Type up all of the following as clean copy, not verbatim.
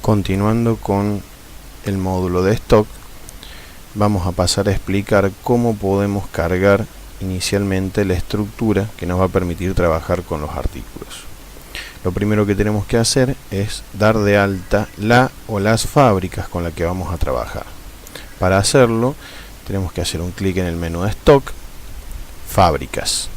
Continuando con el módulo de stock, vamos a pasar a explicar cómo podemos cargar inicialmente la estructura que nos va a permitir trabajar con los artículos. Lo primero que tenemos que hacer es dar de alta la o las fábricas con las que vamos a trabajar. Para hacerlo tenemos que hacer un clic en el menú de stock, fábricas.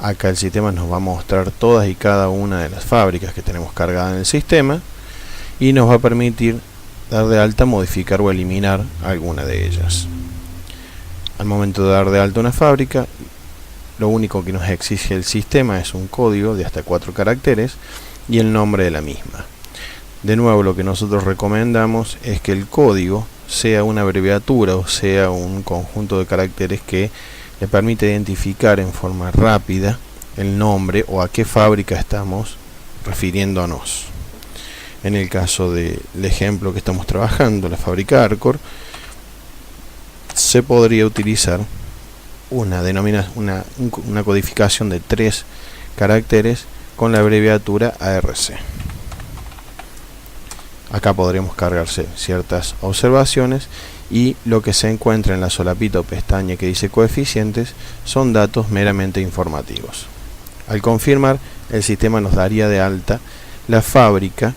Acá el sistema nos va a mostrar todas y cada una de las fábricas que tenemos cargadas en el sistema y nos va a permitir dar de alta, modificar o eliminar alguna de ellas. Al momento de dar de alta una fábrica, lo único que nos exige el sistema es un código de hasta 4 caracteres y el nombre de la misma. De nuevo, lo que nosotros recomendamos es que el código sea una abreviatura o sea un conjunto de caracteres que le permite identificar en forma rápida el nombre o a qué fábrica estamos refiriéndonos. En el caso del ejemplo que estamos trabajando, la fábrica Arcor, se podría utilizar una codificación de 3 caracteres con la abreviatura ARC. Acá podremos cargarse ciertas observaciones y lo que se encuentra en la solapita o pestaña que dice coeficientes son datos meramente informativos. Al confirmar, el sistema nos daría de alta la fábrica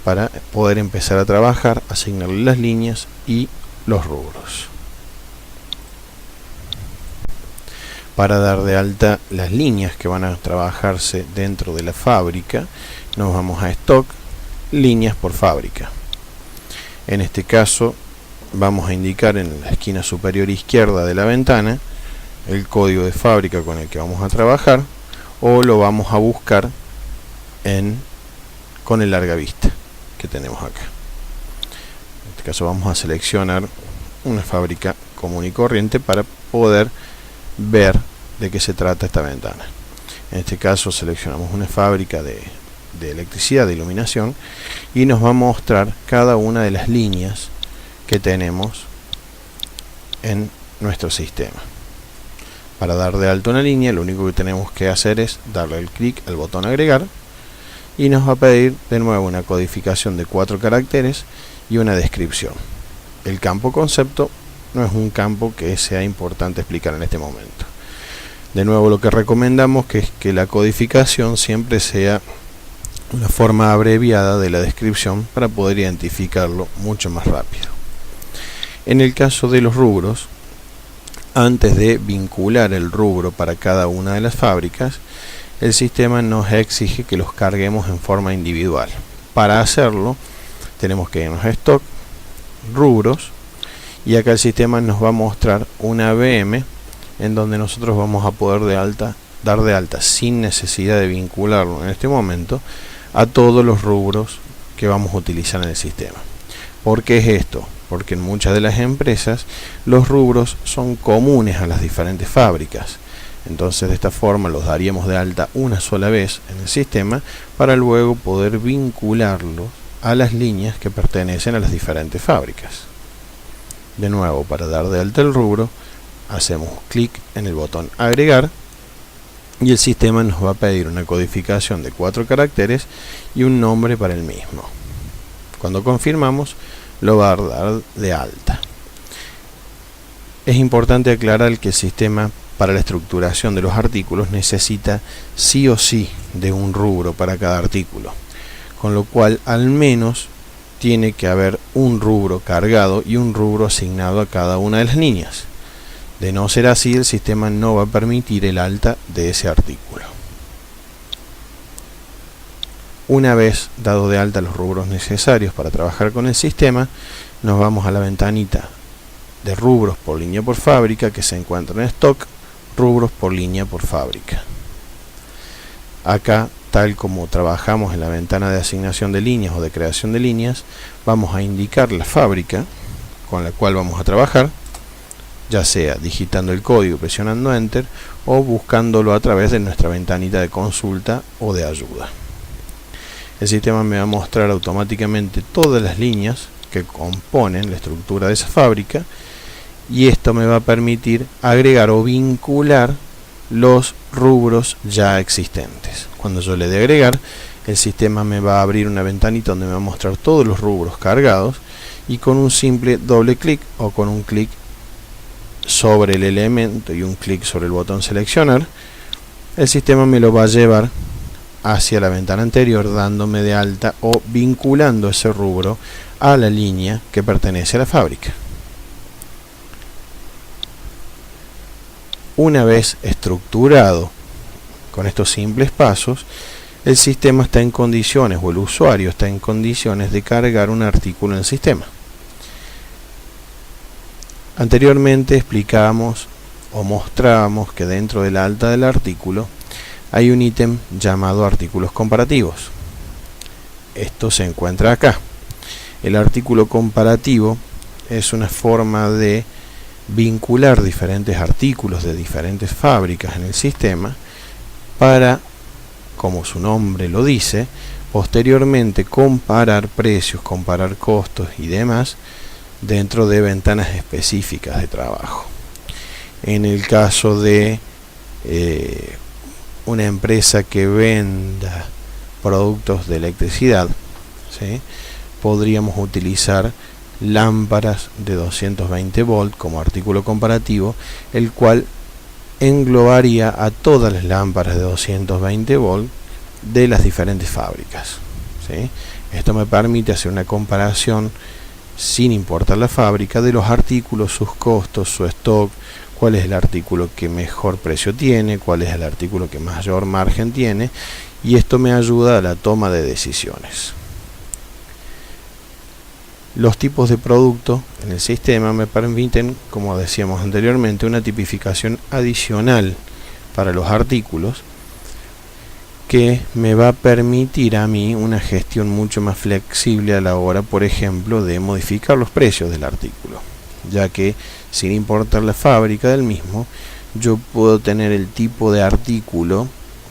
para poder empezar a trabajar, asignarle las líneas y los rubros. Para dar de alta las líneas que van a trabajarse dentro de la fábrica, nos vamos a stock, líneas por fábrica. En este caso vamos a indicar en la esquina superior izquierda de la ventana el código de fábrica con el que vamos a trabajar, o lo vamos a buscar con el larga vista que tenemos acá. En este caso vamos a seleccionar una fábrica común y corriente para poder ver de qué se trata esta ventana. En este caso seleccionamos una fábrica de electricidad, de iluminación, y nos va a mostrar cada una de las líneas que tenemos en nuestro sistema. Para dar de alta una línea, lo único que tenemos que hacer es darle el clic al botón agregar y nos va a pedir de nuevo una codificación de 4 caracteres y una descripción. El campo concepto no es un campo que sea importante explicar en este momento. De nuevo, lo que recomendamos es que la codificación siempre sea una forma abreviada de la descripción para poder identificarlo mucho más rápido. En el caso de los rubros, antes de vincular el rubro para cada una de las fábricas, el sistema nos exige que los carguemos en forma individual. Para hacerlo, tenemos que irnos a stock, rubros, y acá el sistema nos va a mostrar una VM en donde nosotros vamos a poder dar de alta sin necesidad de vincularlo en este momento a todos los rubros que vamos a utilizar en el sistema. ¿Por qué es esto? Porque en muchas de las empresas los rubros son comunes a las diferentes fábricas. Entonces de esta forma los daríamos de alta una sola vez en el sistema para luego poder vincularlos a las líneas que pertenecen a las diferentes fábricas. De nuevo, para dar de alta el rubro, hacemos clic en el botón agregar y el sistema nos va a pedir una codificación de 4 caracteres y un nombre para el mismo. Cuando confirmamos, lo va a dar de alta. Es importante aclarar que el sistema para la estructuración de los artículos necesita sí o sí de un rubro para cada artículo, con lo cual al menos tiene que haber un rubro cargado y un rubro asignado a cada una de las líneas. De no ser así, el sistema no va a permitir el alta de ese artículo. Una vez dado de alta los rubros necesarios para trabajar con el sistema, nos vamos a la ventanita de rubros por línea por fábrica que se encuentra en stock, rubros por línea por fábrica. Acá, tal como trabajamos en la ventana de asignación de líneas o de creación de líneas, vamos a indicar la fábrica con la cual vamos a trabajar, ya sea digitando el código, presionando Enter o buscándolo a través de nuestra ventanita de consulta o de ayuda. El sistema me va a mostrar automáticamente todas las líneas que componen la estructura de esa fábrica y esto me va a permitir agregar o vincular los rubros ya existentes. Cuando yo le dé agregar, el sistema me va a abrir una ventanita donde me va a mostrar todos los rubros cargados, y con un simple doble clic o con un clic sobre el elemento y un clic sobre el botón seleccionar, el sistema me lo va a llevar hacia la ventana anterior, dándome de alta o vinculando ese rubro a la línea que pertenece a la fábrica. Una vez estructurado con estos simples pasos, el sistema está en condiciones, o el usuario está en condiciones de cargar un artículo en el sistema. Anteriormente explicábamos o mostrábamos que dentro de la alta del artículo hay un ítem llamado artículos comparativos. Esto se encuentra acá. El artículo comparativo es una forma de vincular diferentes artículos de diferentes fábricas en el sistema para, como su nombre lo dice, posteriormente comparar precios, comparar costos y demás dentro de ventanas específicas de trabajo. En el caso de una empresa que venda productos de electricidad, ¿sí?, podríamos utilizar lámparas de 220 volt como artículo comparativo, el cual englobaría a todas las lámparas de 220 volt de las diferentes fábricas, ¿sí? Esto me permite hacer una comparación sin importar la fábrica de los artículos, sus costos, su stock, cuál es el artículo que mejor precio tiene, cuál es el artículo que mayor margen tiene, y esto me ayuda a la toma de decisiones. Los tipos de producto en el sistema me permiten, como decíamos anteriormente, una tipificación adicional para los artículos que me va a permitir a mí una gestión mucho más flexible a la hora, por ejemplo, de modificar los precios del artículo, ya que sin importar la fábrica del mismo, yo puedo tener el tipo de artículo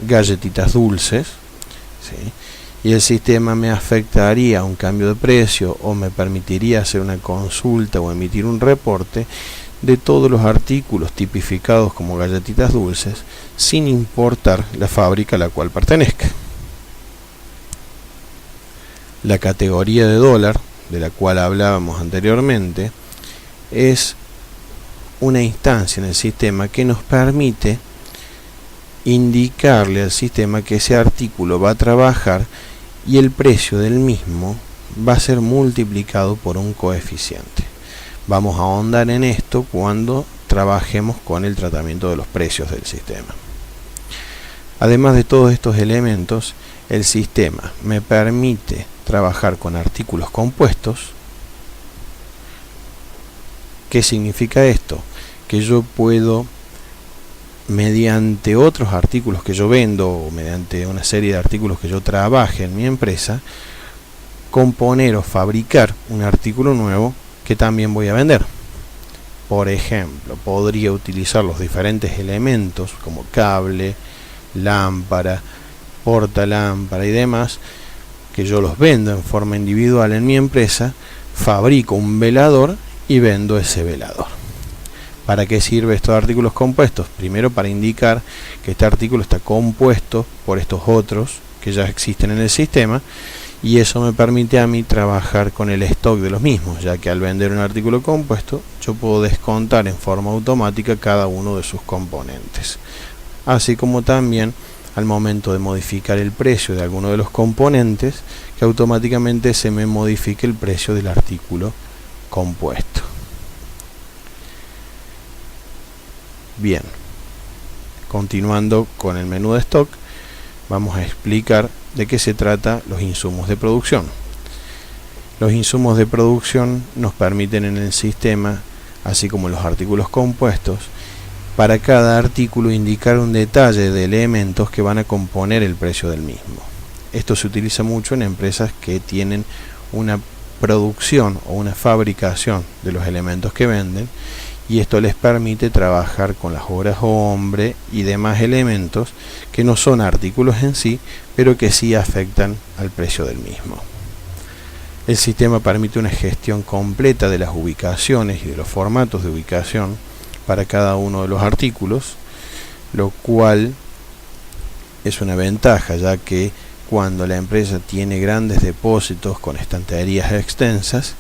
galletitas dulces, ¿sí?, y el sistema me afectaría a un cambio de precio o me permitiría hacer una consulta o emitir un reporte de todos los artículos tipificados como galletitas dulces sin importar la fábrica a la cual pertenezca. La categoría de dólar, de la cual hablábamos anteriormente, es una instancia en el sistema que nos permite indicarle al sistema que ese artículo va a trabajar y el precio del mismo va a ser multiplicado por un coeficiente. Vamos a ahondar en esto cuando trabajemos con el tratamiento de los precios del sistema. Además de todos estos elementos, el sistema me permite trabajar con artículos compuestos. ¿Qué significa esto? Que yo puedo, mediante otros artículos que yo vendo o mediante una serie de artículos que yo trabaje en mi empresa, componer o fabricar un artículo nuevo que también voy a vender. Por ejemplo, podría utilizar los diferentes elementos como cable, lámpara, portalámpara y demás, que yo los vendo en forma individual en mi empresa, fabrico un velador y vendo ese velador. ¿Para qué sirve estos artículos compuestos? Primero, para indicar que este artículo está compuesto por estos otros que ya existen en el sistema, y eso me permite a mí trabajar con el stock de los mismos, ya que al vender un artículo compuesto yo puedo descontar en forma automática cada uno de sus componentes, así como también al momento de modificar el precio de alguno de los componentes, que automáticamente se me modifique el precio del artículo compuesto. Bien, continuando con el menú de stock, vamos a explicar de qué se trata los insumos de producción. Los insumos de producción nos permiten en el sistema, así como los artículos compuestos, para cada artículo indicar un detalle de elementos que van a componer el precio del mismo. Esto se utiliza mucho en empresas que tienen una producción o una fabricación de los elementos que venden, y esto les permite trabajar con las horas hombre y demás elementos que no son artículos en sí, pero que sí afectan al precio del mismo. El sistema permite una gestión completa de las ubicaciones y de los formatos de ubicación para cada uno de los artículos, lo cual es una ventaja, ya que cuando la empresa tiene grandes depósitos con estanterías extensas,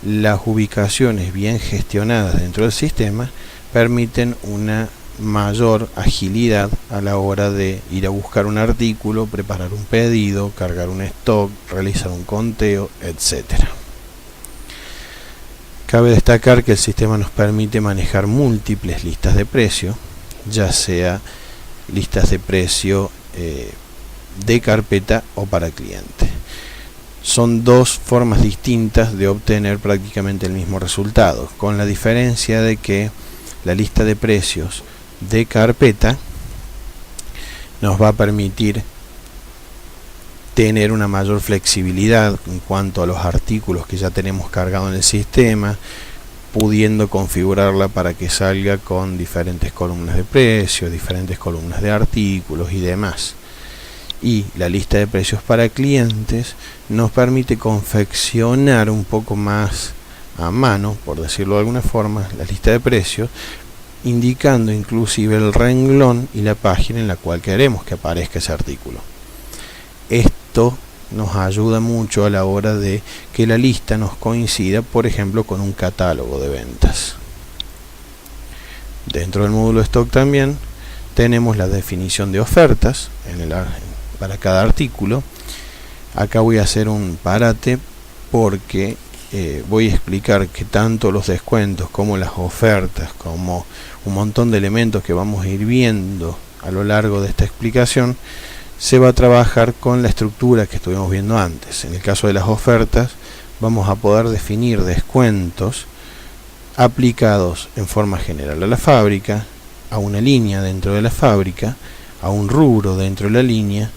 las ubicaciones bien gestionadas dentro del sistema permiten una mayor agilidad a la hora de ir a buscar un artículo, preparar un pedido, cargar un stock, realizar un conteo, etcétera. Cabe destacar que el sistema nos permite manejar múltiples listas de precio, ya sea listas de precio de carpeta o para cliente. Son dos formas distintas de obtener prácticamente el mismo resultado, con la diferencia de que la lista de precios de carpeta nos va a permitir tener una mayor flexibilidad en cuanto a los artículos que ya tenemos cargados en el sistema, pudiendo configurarla para que salga con diferentes columnas de precios, diferentes columnas de artículos y demás. Y la lista de precios para clientes nos permite confeccionar un poco más a mano, por decirlo de alguna forma, la lista de precios, indicando inclusive el renglón y la página en la cual queremos que aparezca ese artículo. Esto nos ayuda mucho a la hora de que la lista nos coincida, por ejemplo, con un catálogo de ventas. Dentro del módulo stock también tenemos la definición de ofertas para cada artículo. Acá voy a hacer un parate porque voy a explicar que tanto los descuentos como las ofertas, como un montón de elementos que vamos a ir viendo a lo largo de esta explicación, se va a trabajar con la estructura que estuvimos viendo antes. En el caso de las ofertas, vamos a poder definir descuentos aplicados en forma general a la fábrica, a una línea dentro de la fábrica, a un rubro dentro de la línea,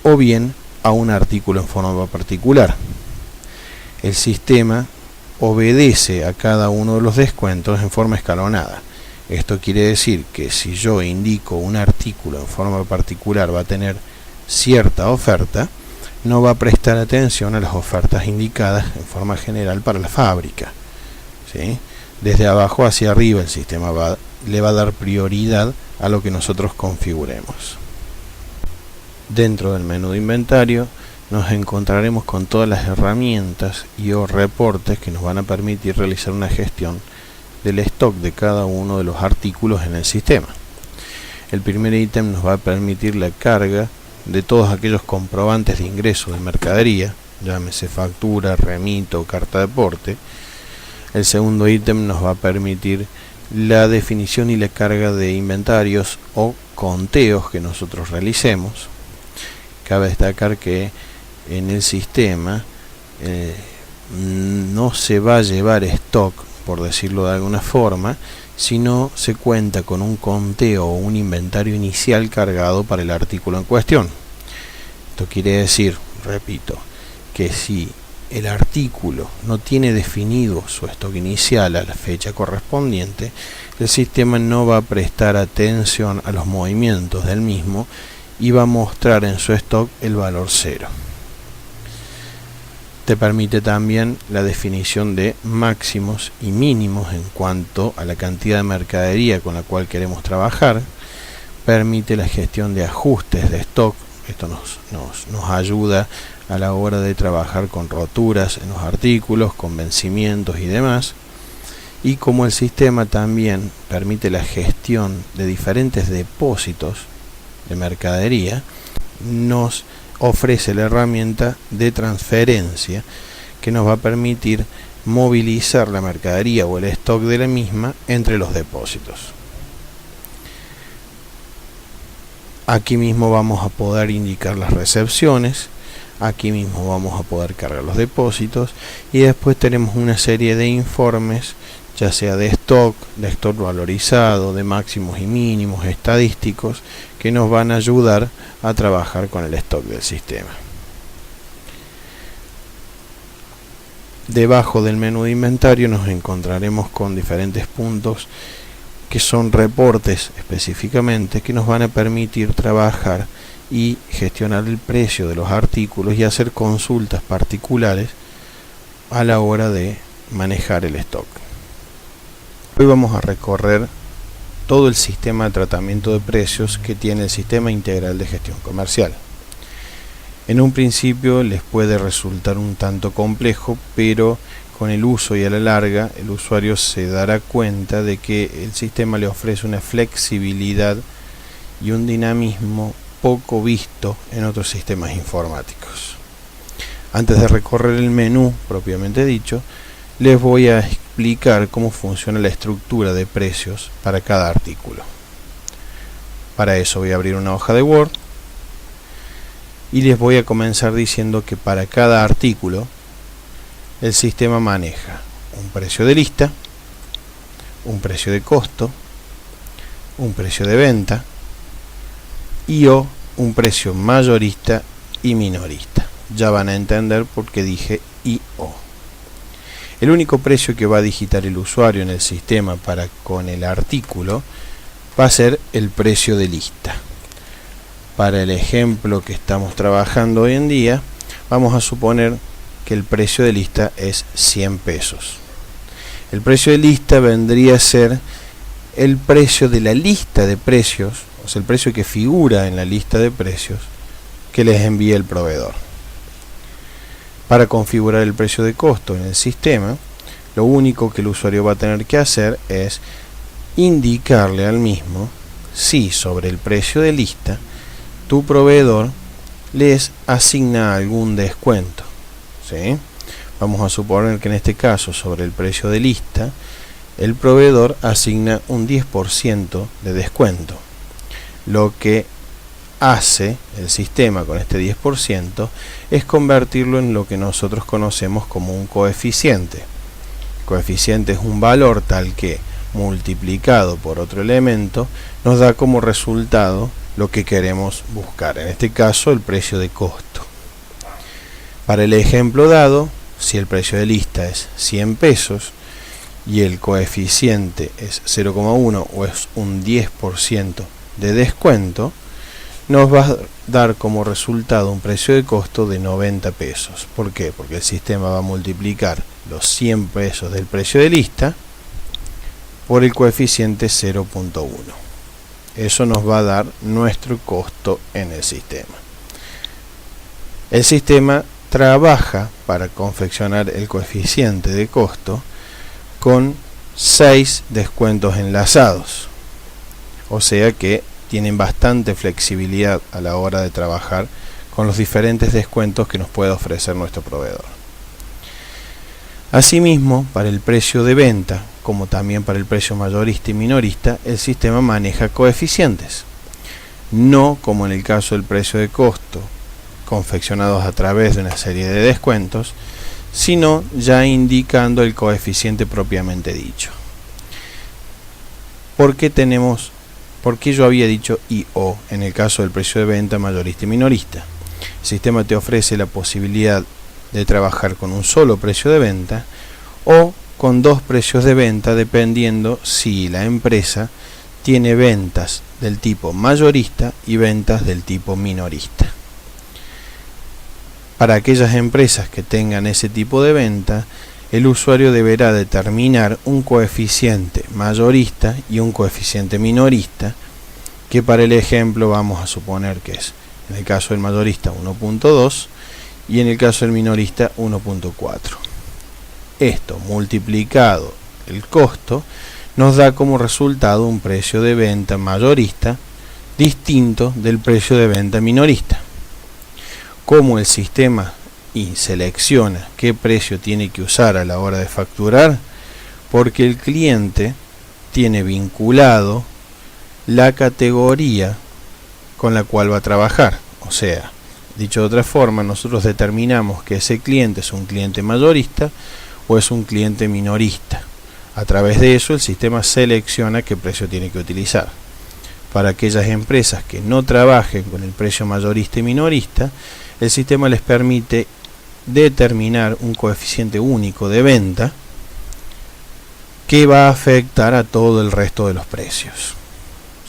o bien a un artículo en forma particular. El sistema obedece a cada uno de los descuentos en forma escalonada. Esto quiere decir que si yo indico un artículo en forma particular va a tener cierta oferta, no va a prestar atención a las ofertas indicadas en forma general para la fábrica, ¿sí? Desde abajo hacia arriba el sistema le va a dar prioridad a lo que nosotros configuremos. Dentro del menú de inventario nos encontraremos con todas las herramientas y o reportes que nos van a permitir realizar una gestión del stock de cada uno de los artículos en el sistema. El primer ítem nos va a permitir la carga de todos aquellos comprobantes de ingreso de mercadería, llámese factura, remito, carta de aporte. El segundo ítem nos va a permitir la definición y la carga de inventarios o conteos que nosotros realicemos. Cabe destacar que en el sistema no se va a llevar stock, por decirlo de alguna forma, sino se cuenta con un conteo o un inventario inicial cargado para el artículo en cuestión. Esto quiere decir, repito, que si el artículo no tiene definido su stock inicial a la fecha correspondiente, el sistema no va a prestar atención a los movimientos del mismo y va a mostrar en su stock el valor 0. Te permite también la definición de máximos y mínimos en cuanto a la cantidad de mercadería con la cual queremos trabajar. Permite la gestión de ajustes de stock. Esto nos ayuda a la hora de trabajar con roturas en los artículos, con vencimientos y demás. Y como el sistema también permite la gestión de diferentes depósitos de mercadería, nos ofrece la herramienta de transferencia que nos va a permitir movilizar la mercadería o el stock de la misma entre los depósitos. Aquí mismo vamos a poder indicar las recepciones, aquí mismo vamos a poder cargar los depósitos y después tenemos una serie de informes, ya sea de stock valorizado, de máximos y mínimos, estadísticos, que nos van a ayudar a trabajar con el stock del sistema. Debajo del menú de inventario nos encontraremos con diferentes puntos que son reportes específicamente que nos van a permitir trabajar y gestionar el precio de los artículos y hacer consultas particulares a la hora de manejar el stock. Hoy vamos a recorrer todo el sistema de tratamiento de precios que tiene el sistema integral de gestión comercial. En un principio les puede resultar un tanto complejo, pero con el uso y a la larga el usuario se dará cuenta de que el sistema le ofrece una flexibilidad y un dinamismo poco visto en otros sistemas informáticos. Antes de recorrer el menú propiamente dicho, les voy a explicar cómo funciona la estructura de precios para cada artículo. Para eso voy a abrir una hoja de Word y les voy a comenzar diciendo que para cada artículo el sistema maneja un precio de lista, un precio de costo, un precio de venta y o un precio mayorista y minorista. Ya van a entender por qué dije y o. El único precio que va a digitar el usuario en el sistema para con el artículo va a ser el precio de lista. Para el ejemplo que estamos trabajando hoy en día, vamos a suponer que el precio de lista es 100 pesos. El precio de lista vendría a ser el precio de la lista de precios, o sea, el precio que figura en la lista de precios que les envía el proveedor. Para configurar el precio de costo en el sistema, lo único que el usuario va a tener que hacer es indicarle al mismo si sobre el precio de lista tu proveedor les asigna algún descuento. ¿Sí? Vamos a suponer que en este caso sobre el precio de lista el proveedor asigna un 10% de descuento. Lo que hace el sistema con este 10% es convertirlo en lo que nosotros conocemos como un coeficiente. El coeficiente es un valor tal que multiplicado por otro elemento nos da como resultado lo que queremos buscar, en este caso el precio de costo. Para el ejemplo dado, si el precio de lista es 100 pesos y el coeficiente es 0,1 o es un 10% de descuento, nos va a dar como resultado un precio de costo de 90 pesos. ¿Por qué? Porque el sistema va a multiplicar los 100 pesos del precio de lista por el coeficiente 0,1. Eso nos va a dar nuestro costo en el sistema. El sistema trabaja para confeccionar el coeficiente de costo con 6 descuentos enlazados. O sea que tienen bastante flexibilidad a la hora de trabajar con los diferentes descuentos que nos puede ofrecer nuestro proveedor. Asimismo, para el precio de venta, como también para el precio mayorista y minorista, el sistema maneja coeficientes. No como en el caso del precio de costo, confeccionados a través de una serie de descuentos, sino ya indicando el coeficiente propiamente dicho. ¿Por qué yo había dicho y o en el caso del precio de venta mayorista y minorista? El sistema te ofrece la posibilidad de trabajar con un solo precio de venta o con dos precios de venta, dependiendo si la empresa tiene ventas del tipo mayorista y ventas del tipo minorista. Para aquellas empresas que tengan ese tipo de venta, el usuario deberá determinar un coeficiente mayorista y un coeficiente minorista, que para el ejemplo vamos a suponer que es, en el caso del mayorista, 1.2 y en el caso del minorista 1.4. Esto multiplicado el costo nos da como resultado un precio de venta mayorista distinto del precio de venta minorista. Como el sistema selecciona qué precio tiene que usar a la hora de facturar, porque el cliente tiene vinculado la categoría con la cual va a trabajar. O sea, dicho de otra forma, nosotros determinamos que ese cliente es un cliente mayorista o es un cliente minorista. A través de eso el sistema selecciona qué precio tiene que utilizar. Para aquellas empresas que no trabajen con el precio mayorista y minorista, el sistema les permite determinar un coeficiente único de venta que va a afectar a todo el resto de los precios.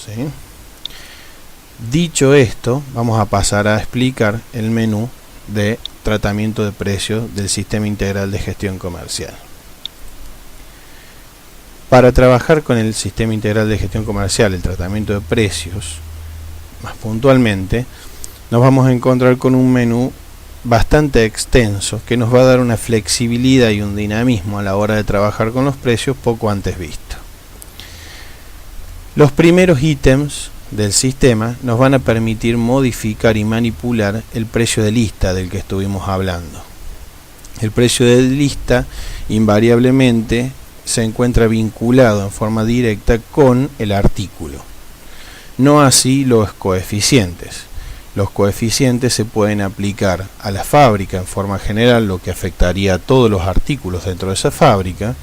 ¿Sí? Dicho esto, vamos a pasar a explicar el menú de tratamiento de precios del sistema integral de gestión comercial. Para trabajar con el sistema integral de gestión comercial, el tratamiento de precios, más puntualmente, nos vamos a encontrar con un menú bastante extenso que nos va a dar una flexibilidad y un dinamismo a la hora de trabajar con los precios poco antes visto. Los primeros ítems del sistema nos van a permitir modificar y manipular el precio de lista del que estuvimos hablando. El precio de lista invariablemente se encuentra vinculado en forma directa con el artículo, no así los coeficientes. Los coeficientes se pueden aplicar a la fábrica en forma general, lo que afectaría a todos los artículos dentro de esa fábrica,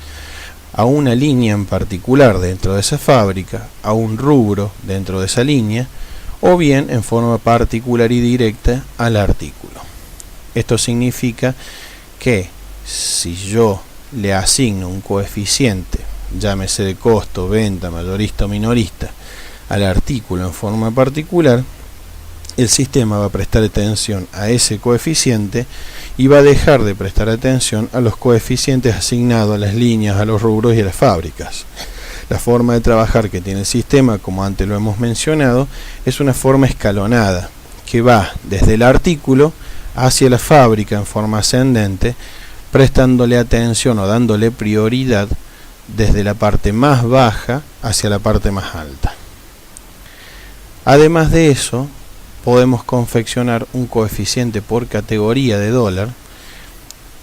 a una línea en particular dentro de esa fábrica, a un rubro dentro de esa línea, o bien en forma particular y directa al artículo. Esto significa que si yo le asigno un coeficiente, llámese de costo, venta, mayorista o minorista, al artículo en forma particular, el sistema va a prestar atención a ese coeficiente y va a dejar de prestar atención a los coeficientes asignados a las líneas, a los rubros y a las fábricas. La forma de trabajar que tiene el sistema, como antes lo hemos mencionado, es una forma escalonada que va desde el artículo hacia la fábrica en forma ascendente, prestándole atención o dándole prioridad desde la parte más baja hacia la parte más alta. Además de eso, podemos confeccionar un coeficiente por categoría de dólar,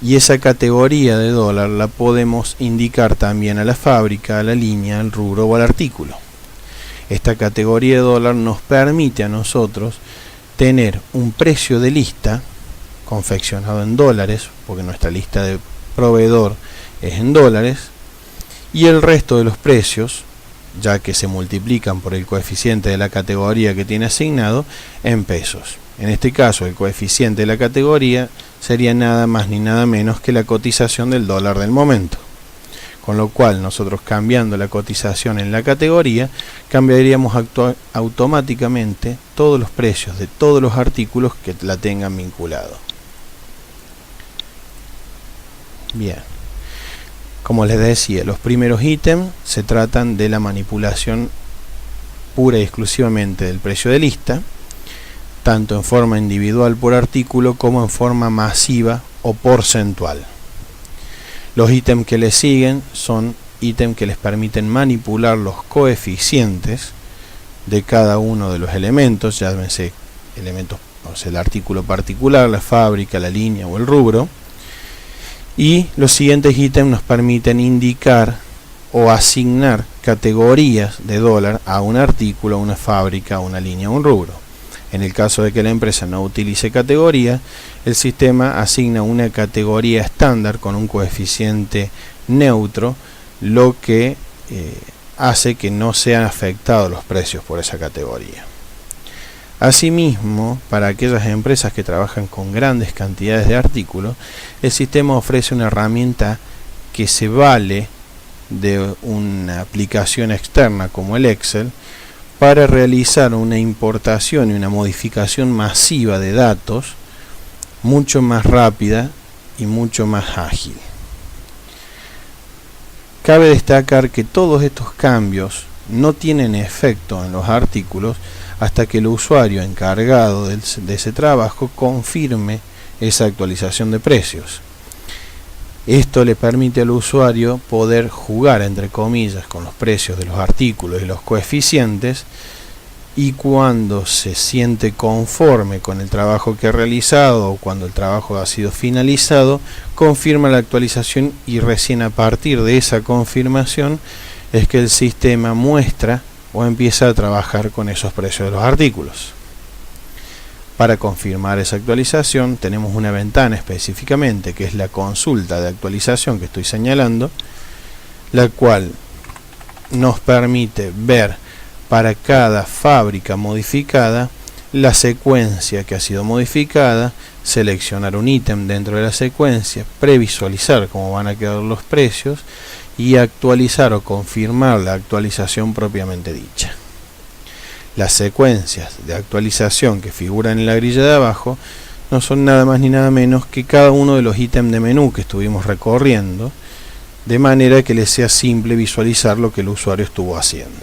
y esa categoría de dólar la podemos indicar también a la fábrica, a la línea, al rubro o al artículo. Esta categoría de dólar nos permite a nosotros tener un precio de lista confeccionado en dólares, porque nuestra lista de proveedor es en dólares, y el resto de los precios, ya que se multiplican por el coeficiente de la categoría que tiene asignado, en pesos. En este caso, el coeficiente de la categoría sería nada más ni nada menos que la cotización del dólar del momento. Con lo cual, nosotros cambiando la cotización en la categoría, cambiaríamos automáticamente todos los precios de todos los artículos que la tengan vinculado. Bien. Como les decía, los primeros ítems se tratan de la manipulación pura y exclusivamente del precio de lista, tanto en forma individual por artículo como en forma masiva o porcentual. Los ítems que le siguen son ítems que les permiten manipular los coeficientes de cada uno de los elementos, llámense elementos, o sea, el artículo particular, la fábrica, la línea o el rubro. Y los siguientes ítems nos permiten indicar o asignar categorías de dólar a un artículo, a una fábrica, a una línea o un rubro. En el caso de que la empresa no utilice categoría, el sistema asigna una categoría estándar con un coeficiente neutro, lo que hace que no sean afectados los precios por esa categoría. Asimismo, para aquellas empresas que trabajan con grandes cantidades de artículos, el sistema ofrece una herramienta que se vale de una aplicación externa como el Excel para realizar una importación y una modificación masiva de datos mucho más rápida y mucho más ágil. Cabe destacar que todos estos cambios no tienen efecto en los artículos hasta que el usuario encargado de ese trabajo confirme esa actualización de precios. Esto le permite al usuario poder jugar, entre comillas, con los precios de los artículos y los coeficientes, y cuando se siente conforme con el trabajo que ha realizado o cuando el trabajo ha sido finalizado, confirma la actualización, y recién a partir de esa confirmación es que el sistema muestra o empieza a trabajar con esos precios de los artículos. Para confirmar esa actualización tenemos una ventana específicamente, que es la consulta de actualización que estoy señalando, la cual nos permite ver para cada fábrica modificada la secuencia que ha sido modificada, seleccionar un ítem dentro de la secuencia, previsualizar cómo van a quedar los precios y actualizar o confirmar la actualización propiamente dicha. Las secuencias de actualización que figuran en la grilla de abajo no son nada más ni nada menos que cada uno de los ítems de menú que estuvimos recorriendo, de manera que les sea simple visualizar lo que el usuario estuvo haciendo.